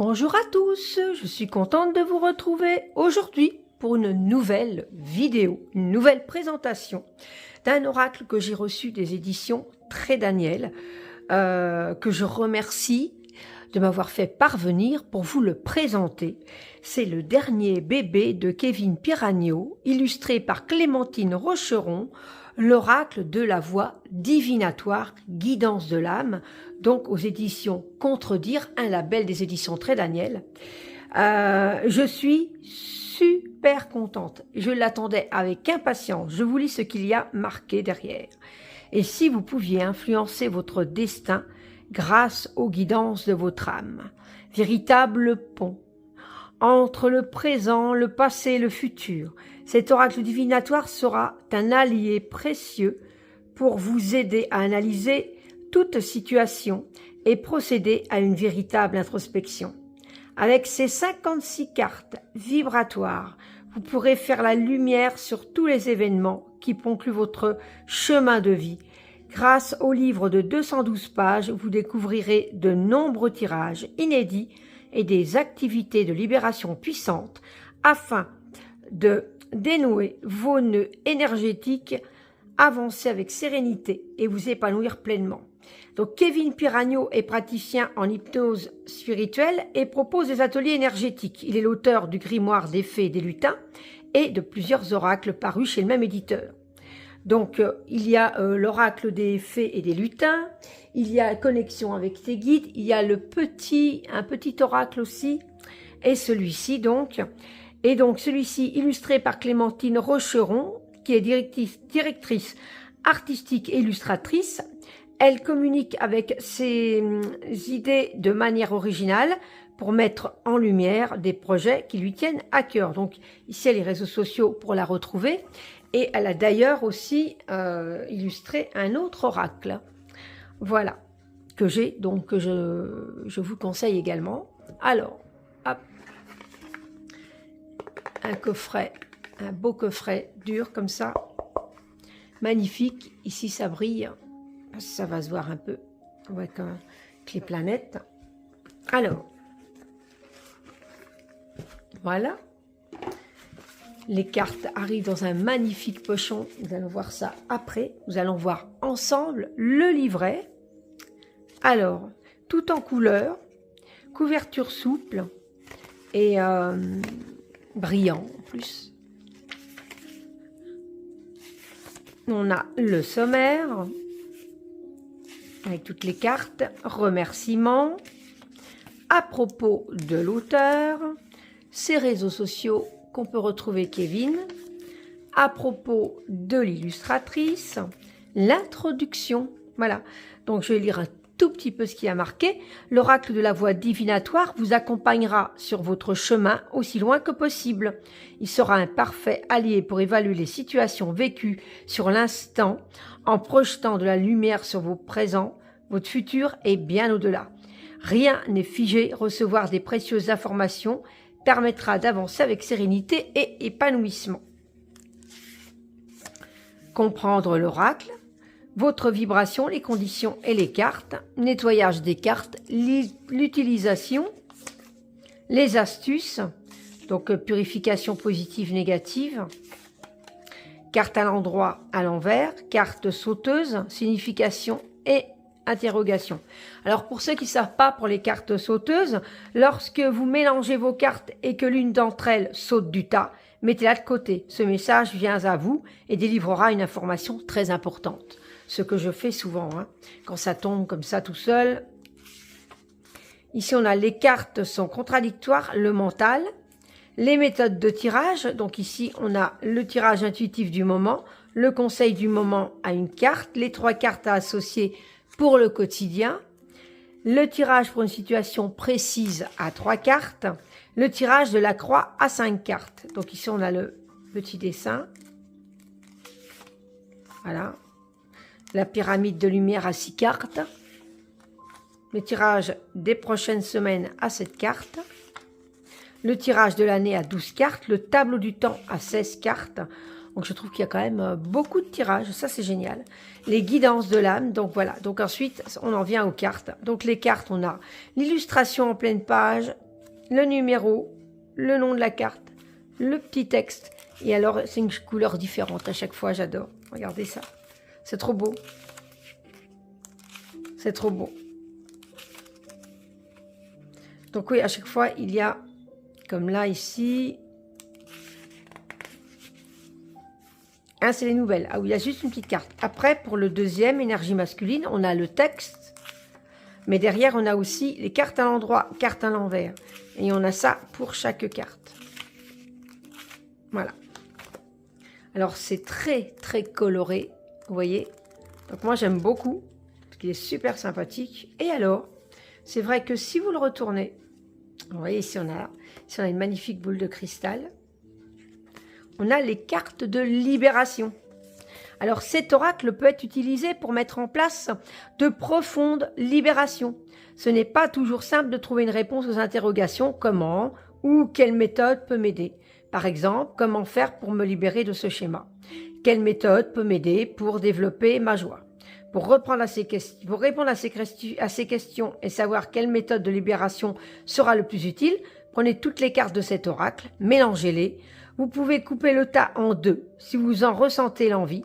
Bonjour à tous, je suis contente de vous retrouver aujourd'hui pour une nouvelle vidéo, une nouvelle présentation d'un oracle que j'ai reçu des éditions Très Daniel, que je remercie de m'avoir fait parvenir pour vous le présenter. C'est le dernier bébé de Kevin Piragno, illustré par Clémentine Rocheron, l'oracle de la voix divinatoire, guidance de l'âme, donc aux éditions Contredire, un label des éditions Très Daniel. Je suis super contente, je l'attendais avec impatience, je vous lis ce qu'il y a marqué derrière. Et si vous pouviez influencer votre destin grâce aux guidances de votre âme, véritable pont entre le présent, le passé et le futur, cet oracle divinatoire sera un allié précieux pour vous aider à analyser toute situation et procéder à une véritable introspection. Avec ces 56 cartes vibratoires, vous pourrez faire la lumière sur tous les événements qui ponctuent votre chemin de vie. Grâce au livre de 212 pages, vous découvrirez de nombreux tirages inédits et des activités de libération puissantes afin de dénouer vos nœuds énergétiques, avancer avec sérénité et vous épanouir pleinement. Donc Kevin Piragno est praticien en hypnose spirituelle et propose des ateliers énergétiques. Il est l'auteur du grimoire des fées et des lutins et de plusieurs oracles parus chez le même éditeur. Donc il y a l'oracle des fées et des lutins, il y a connexion avec tes guides, il y a un petit oracle aussi, et celui-ci donc. Et donc celui-ci illustré par Clémentine Rocheron, qui est directrice artistique et illustratrice. Elle communique avec ses idées de manière originale pour mettre en lumière des projets qui lui tiennent à cœur. Donc ici, elle a les réseaux sociaux pour la retrouver. Et elle a d'ailleurs aussi illustré un autre oracle. Voilà, que j'ai, donc que je vous conseille également. Alors, hop, un coffret, un beau coffret dur comme ça. Magnifique, ici ça brille. Ça va se voir un peu avec les planètes. Alors, voilà. Les cartes arrivent dans un magnifique pochon. Nous allons voir ça après. Nous allons voir ensemble le livret. Alors, tout en couleur, couverture souple et brillant en plus. On a le sommaire avec toutes les cartes, remerciements, à propos de l'auteur, ses réseaux sociaux qu'on peut retrouver Kevin, à propos de l'illustratrice, l'introduction, voilà. Donc je vais lire un tout petit peu ce qui a marqué. L'oracle de la voix divinatoire vous accompagnera sur votre chemin aussi loin que possible. Il sera un parfait allié pour évaluer les situations vécues sur l'instant en projetant de la lumière sur vos présents, votre futur et bien au-delà. Rien n'est figé, recevoir des précieuses informations permettra d'avancer avec sérénité et épanouissement. Comprendre l'oracle, votre vibration, les conditions et les cartes, nettoyage des cartes, l'utilisation, les astuces, donc purification positive, négative, carte à l'endroit, à l'envers, carte sauteuse, signification et interrogation. Alors pour ceux qui ne savent pas, pour les cartes sauteuses, lorsque vous mélangez vos cartes et que l'une d'entre elles saute du tas, mettez-la de côté. Ce message vient à vous et délivrera une information très importante. Ce que je fais souvent, quand ça tombe comme ça tout seul. Ici on a les cartes sont contradictoires, le mental, les méthodes de tirage. Donc ici on a le tirage intuitif du moment, le conseil du moment à une carte, les 3 cartes à associer pour le quotidien, le tirage pour une situation précise à 3 cartes, le tirage de la croix à 5 cartes. Donc ici on a le petit dessin, voilà, la pyramide de lumière à 6 cartes, le tirage des prochaines semaines à 7 cartes, le tirage de l'année à 12 cartes, le tableau du temps à 16 cartes. Donc je trouve qu'il y a quand même beaucoup de tirages, ça c'est génial. Les guidances de l'âme, donc voilà. Donc ensuite, on en vient aux cartes. Donc les cartes, on a l'illustration en pleine page, le numéro, le nom de la carte, le petit texte. Et alors, c'est une couleur différente à chaque fois, j'adore. Regardez ça. C'est trop beau. C'est trop beau. Donc oui, à chaque fois, il y a, comme là, ici... Ah, c'est les nouvelles. Ah oui, il y a juste une petite carte. Après, pour le deuxième, énergie masculine, on a le texte. Mais derrière, on a aussi les cartes à l'endroit, cartes à l'envers. Et on a ça pour chaque carte. Voilà. Alors, c'est très, très coloré. Vous voyez? Donc, moi, j'aime beaucoup. Parce qu'il est super sympathique. Et alors, c'est vrai que si vous le retournez, vous voyez, ici, on a une magnifique boule de cristal. On a les cartes de libération. Alors, cet oracle peut être utilisé pour mettre en place de profondes libérations. Ce n'est pas toujours simple de trouver une réponse aux interrogations « Comment ?» ou « Quelle méthode peut m'aider ?» Par exemple, « Comment faire pour me libérer de ce schéma ?» « Quelle méthode peut m'aider pour développer ma joie ?» Pour répondre à ces questions et savoir quelle méthode de libération sera le plus utile, prenez toutes les cartes de cet oracle, mélangez-les. Vous pouvez couper le tas en deux si vous en ressentez l'envie.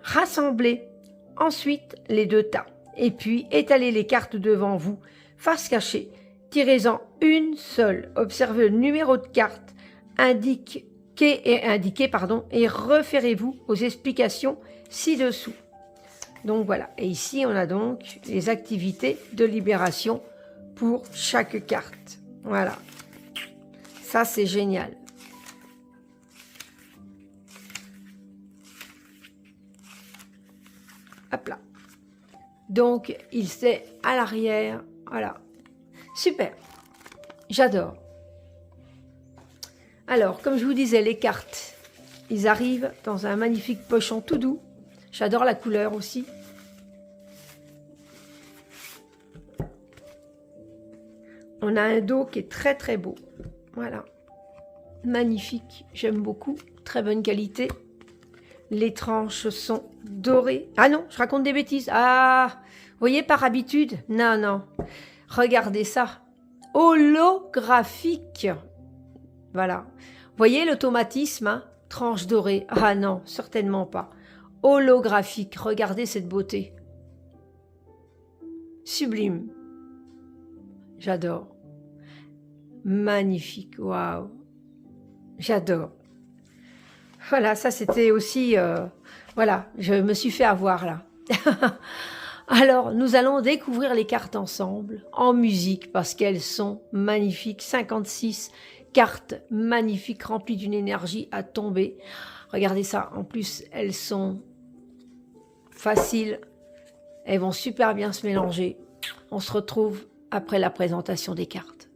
Rassemblez ensuite les deux tas et puis étalez les cartes devant vous, face cachée. Tirez-en une seule. Observez le numéro de carte indiqué et référez-vous aux explications ci-dessous. Donc voilà. Et ici, on a donc les activités de libération pour chaque carte. Voilà. Ça, c'est génial. Hop là. Donc, il s'est à l'arrière. Voilà. Super. J'adore. Alors, comme je vous disais, les cartes, ils arrivent dans un magnifique pochon tout doux. J'adore la couleur aussi. On a un dos qui est très très beau. Voilà. Magnifique. J'aime beaucoup. Très bonne qualité. Les tranches sont dorées. Ah non, je raconte des bêtises. Ah, vous voyez, par habitude. Non, non. Regardez ça. Holographique. Voilà. Vous voyez l'automatisme, hein? Tranche dorée. Ah non, certainement pas. Holographique. Regardez cette beauté. Sublime. J'adore. Magnifique. Waouh. J'adore. Voilà, ça c'était aussi... voilà, je me suis fait avoir là. Alors, nous allons découvrir les cartes ensemble, en musique, parce qu'elles sont magnifiques. 56 cartes magnifiques, remplies d'une énergie à tomber. Regardez ça, en plus, elles sont faciles. Elles vont super bien se mélanger. On se retrouve après la présentation des cartes.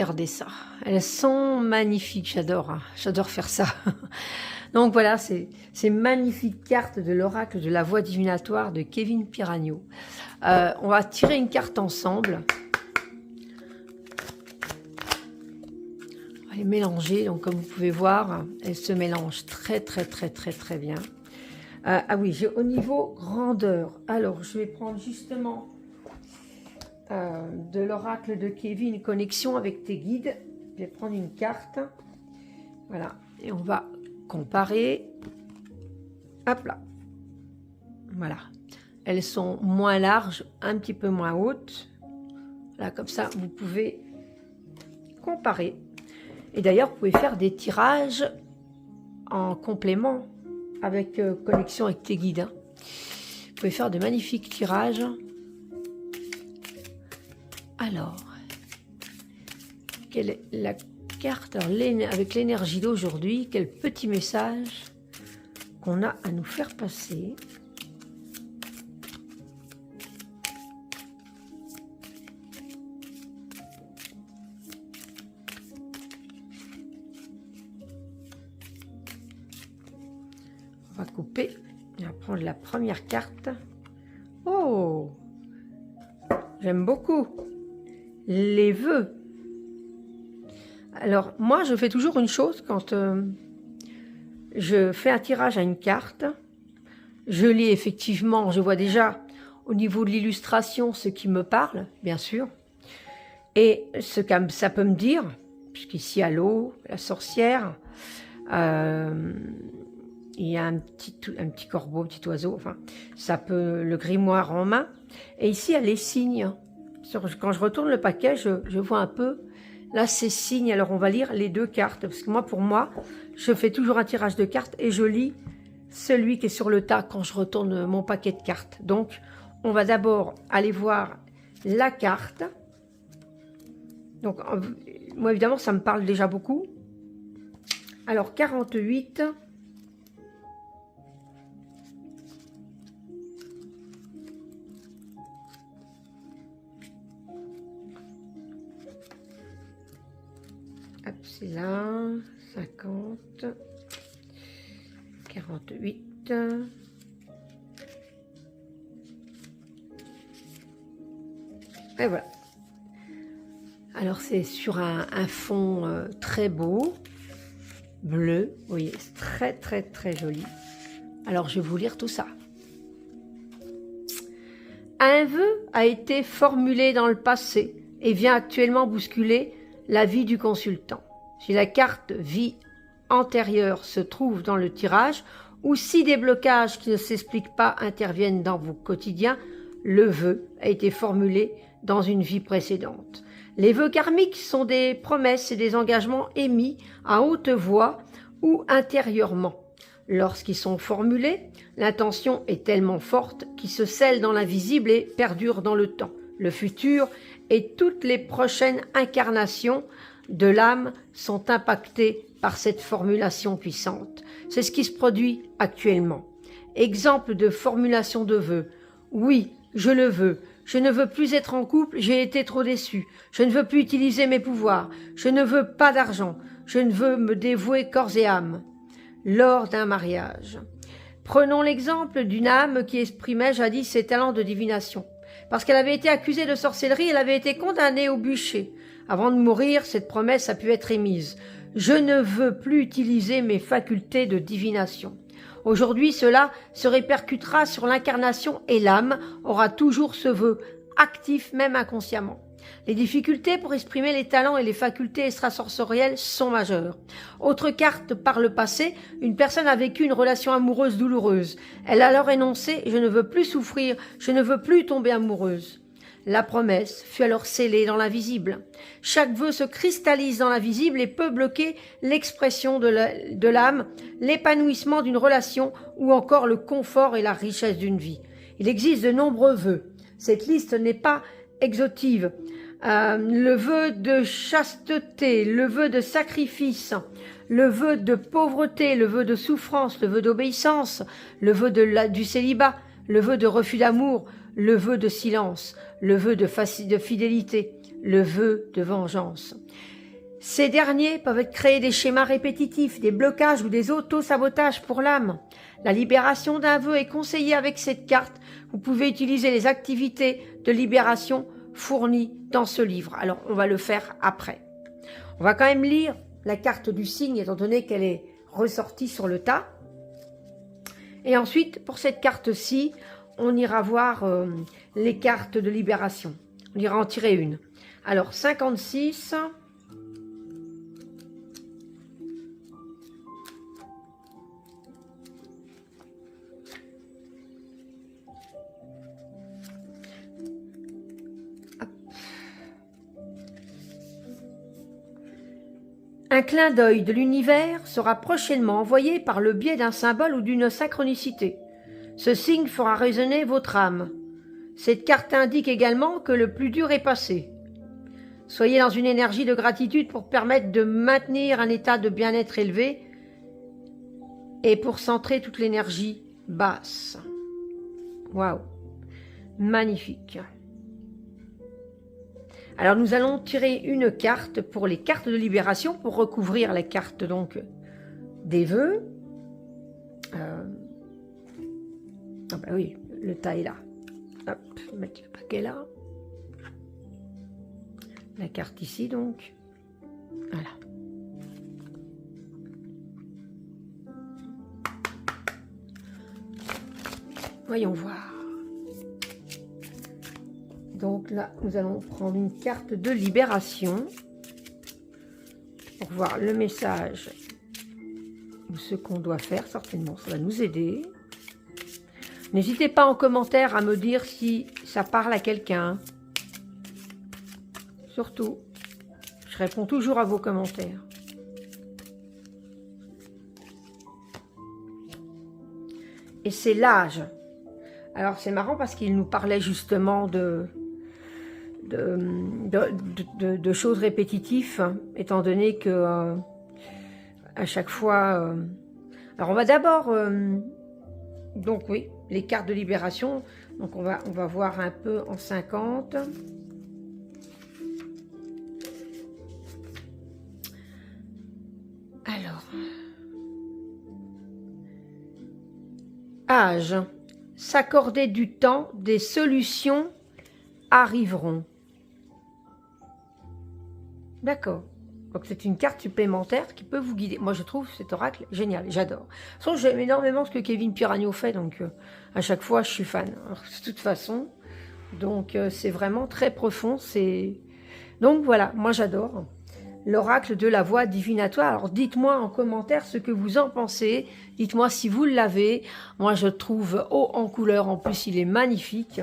Regardez ça. Elles sont magnifiques, j'adore. Hein. J'adore faire ça. Donc voilà, ces magnifiques cartes de l'oracle de la voix divinatoire de Kevin Piragno. On va tirer une carte ensemble. On va les mélanger. Donc comme vous pouvez voir, elles se mélangent très bien. Ah oui, j'ai au niveau grandeur. Alors, je vais prendre justement de l'oracle de Kevin, connexion avec tes guides. Je vais prendre une carte. Voilà. Et on va comparer. Hop là. Voilà. Elles sont moins larges, un petit peu moins hautes. Là, comme ça, vous pouvez comparer. Et d'ailleurs, vous pouvez faire des tirages en complément avec connexion avec tes guides. Hein. Vous pouvez faire de magnifiques tirages. Alors, quelle est la carte avec l'énergie d'aujourd'hui? Quel petit message qu'on a à nous faire passer? On va couper. On va prendre la première carte. Oh! J'aime beaucoup. Les vœux. Alors, moi, je fais toujours une chose quand je fais un tirage à une carte. Je lis effectivement, je vois déjà au niveau de l'illustration ce qui me parle, bien sûr. Et ce que ça peut me dire, puisqu'ici, à l'eau, la sorcière, il y a un petit corbeau, un petit oiseau, enfin, ça peut, le grimoire en main. Et ici, il y a les signes. Quand je retourne le paquet, je vois un peu, là, ces signes. Alors, on va lire les deux cartes. Parce que moi, pour moi, je fais toujours un tirage de cartes et je lis celui qui est sur le tas quand je retourne mon paquet de cartes. Donc, on va d'abord aller voir la carte. Donc, moi, évidemment, ça me parle déjà beaucoup. Alors, 48... Hop, c'est là, 50, 48. Et voilà. Alors, c'est sur un fond très beau, bleu. Vous voyez, c'est très joli. Alors, je vais vous lire tout ça. Un vœu a été formulé dans le passé et vient actuellement bousculer la vie du consultant. Si la carte vie antérieure se trouve dans le tirage ou si des blocages qui ne s'expliquent pas interviennent dans vos quotidiens, le vœu a été formulé dans une vie précédente. Les vœux karmiques sont des promesses et des engagements émis à haute voix ou intérieurement. Lorsqu'ils sont formulés, l'intention est tellement forte qu'ils se scellent dans l'invisible et perdurent dans le temps. Le futur et toutes les prochaines incarnations de l'âme sont impactées par cette formulation puissante. C'est ce qui se produit actuellement. Exemple de formulation de vœux. Oui, je le veux. Je ne veux plus être en couple, j'ai été trop déçu. Je ne veux plus utiliser mes pouvoirs. Je ne veux pas d'argent. Je ne veux me dévouer corps et âme. Lors d'un mariage. Prenons l'exemple d'une âme qui exprimait jadis ses talents de divination. Parce qu'elle avait été accusée de sorcellerie, elle avait été condamnée au bûcher. Avant de mourir, cette promesse a pu être émise. Je ne veux plus utiliser mes facultés de divination. Aujourd'hui, cela se répercutera sur l'incarnation et l'âme aura toujours ce vœu, actif même inconsciemment. Les difficultés pour exprimer les talents et les facultés extrasensorielles sont majeures. Autre carte par le passé, une personne a vécu une relation amoureuse douloureuse. Elle a alors énoncé « Je ne veux plus souffrir, je ne veux plus tomber amoureuse ». La promesse fut alors scellée dans l'invisible. Chaque vœu se cristallise dans l'invisible et peut bloquer l'expression de l'âme, l'épanouissement d'une relation ou encore le confort et la richesse d'une vie. Il existe de nombreux vœux. Cette liste n'est pas exhaustive. Le vœu de chasteté, le vœu de sacrifice, le vœu de pauvreté, le vœu de souffrance, le vœu d'obéissance, le vœu du célibat, le vœu de refus d'amour, le vœu de silence, le vœu de fidélité, le vœu de vengeance. Ces derniers peuvent créer des schémas répétitifs, des blocages ou des auto-sabotages pour l'âme. La libération d'un vœu est conseillée avec cette carte. Vous pouvez utiliser les activités de libération fournies dans ce livre. Alors, on va le faire après. On va quand même lire la carte du signe, étant donné qu'elle est ressortie sur le tas. Et ensuite, pour cette carte-ci, on ira voir les cartes de libération. On ira en tirer une. Alors, 56... Un clin d'œil de l'univers sera prochainement envoyé par le biais d'un symbole ou d'une synchronicité. Ce signe fera résonner votre âme. Cette carte indique également que le plus dur est passé. Soyez dans une énergie de gratitude pour permettre de maintenir un état de bien-être élevé et pour centrer toute l'énergie basse. Waouh! Magnifique! Alors nous allons tirer une carte pour les cartes de libération, pour recouvrir les cartes donc des vœux. Ah bah oui, le tas est là. Hop, mettre le paquet là. La carte ici donc. Voilà. Voyons voir. Donc là, nous allons prendre une carte de libération pour voir le message ou ce qu'on doit faire. Certainement, ça va nous aider. N'hésitez pas en commentaire à me dire si ça parle à quelqu'un. Surtout, je réponds toujours à vos commentaires. Et c'est l'âge. Alors c'est marrant parce qu'il nous parlait justement de choses répétitives, étant donné que à chaque fois... alors on va d'abord... donc oui, les cartes de libération. Donc on va voir un peu en 50. Alors... Âge. S'accorder du temps, des solutions arriveront. D'accord. Donc c'est une carte supplémentaire qui peut vous guider. Moi je trouve cet oracle génial, j'adore. De toute façon j'aime énormément ce que Kevin Piragno fait, donc à chaque fois je suis fan. Alors, de toute façon, donc c'est vraiment très profond. Donc voilà, moi j'adore l'oracle de la voix divinatoire. Alors dites-moi en commentaire ce que vous en pensez. Dites-moi si vous l'avez. Moi je le trouve haut en couleur. En plus il est magnifique.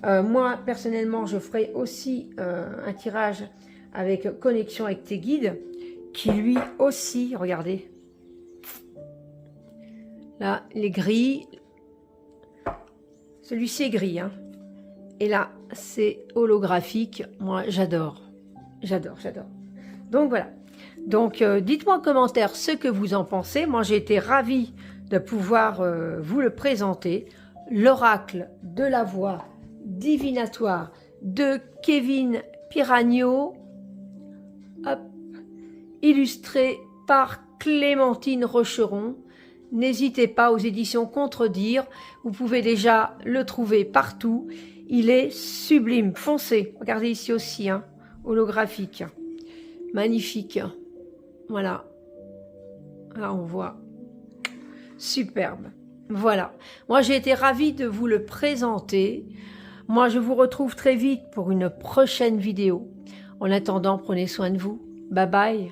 Moi personnellement je ferai aussi un tirage avec connexion avec tes guides. Qui lui aussi, regardez. Là les gris. Celui-ci est gris. Hein. Et là c'est holographique. Moi j'adore. J'adore, j'adore. Donc voilà, donc dites-moi en commentaire ce que vous en pensez. Moi j'ai été ravie de pouvoir vous le présenter. L'oracle de la voix divinatoire de Kevin Piragno, hop, illustré par Clémentine Rocheron. N'hésitez pas, aux éditions Contredire, vous pouvez déjà le trouver partout. Il est sublime, foncez. Regardez ici aussi, hein, holographique. Magnifique. Voilà. Là, on voit. Superbe. Voilà. Moi, j'ai été ravie de vous le présenter. Moi, je vous retrouve très vite pour une prochaine vidéo. En attendant, prenez soin de vous. Bye bye.